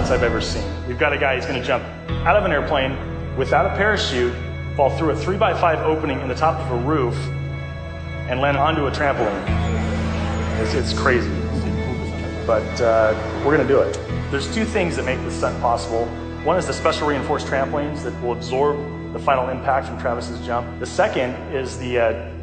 stunts I've ever seen. We've got a guy who's going to jump out of an airplane without a parachute, fall through a 3x5 opening in the top of a roof, and land onto a trampoline. It's crazy, but we're going to do it. There's two things that make this stunt possible. One is the special reinforced trampolines that will absorb the final impact from Travis's jump. The second is the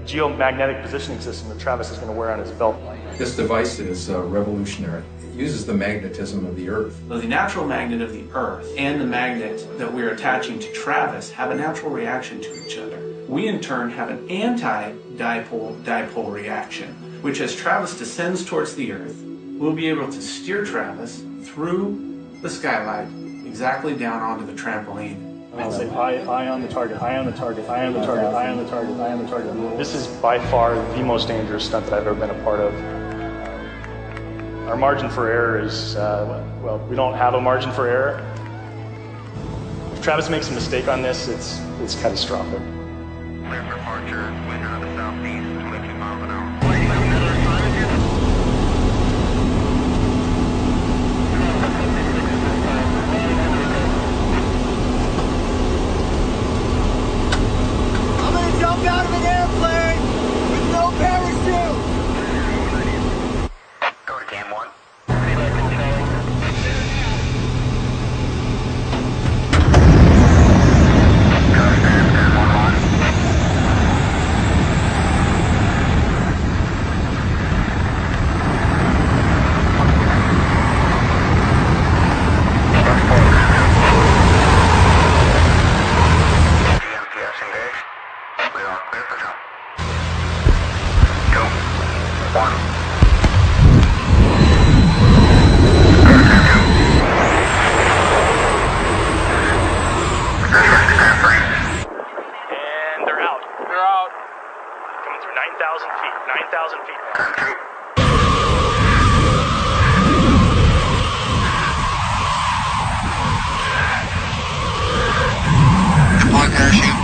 geomagnetic positioning system that Travis is going to wear on his belt. This device is revolutionary. It uses the magnetism of the Earth. So the natural magnet of the Earth and the magnet that we're attaching to Travis have a natural reaction to each other. We in turn have an anti-dipole-dipole reaction, which as Travis descends towards the Earth, we'll be able to steer Travis through the skylight exactly down onto the trampoline. I'll say eye on the target, eye on the target, eye on the target, eye on the target, eye on the target. This is by far the most dangerous stunt that I've ever been a part of. Our margin for error is, well, we don't have a margin for error. If Travis makes a mistake on this, it's catastrophic. Clear for departure, wind out of the southeast, 22 miles an hour. I'm gonna jump out of an airplane with no parachute! Go to cam 1. And they're out. They're out. Coming through 9,000 feet. 9,000 feet. On parachute.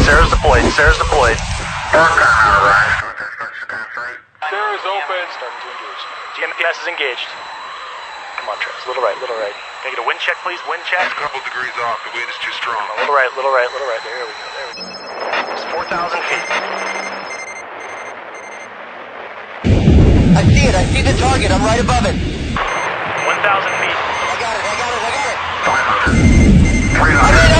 Sarah's deployed. Sarah's deployed. Sarah's open. Starting to engage. GMPS is engaged. Come on, Travis. Little right, little right. Can I get a wind check, please? Wind check. A couple degrees off, the wind is too strong. A little right, little right, little right. There we go, there we go. It's 4,000 feet. I see it, I see the target, I'm right above it. 1,000 feet. I got it, I got it, I got it. 500. 300.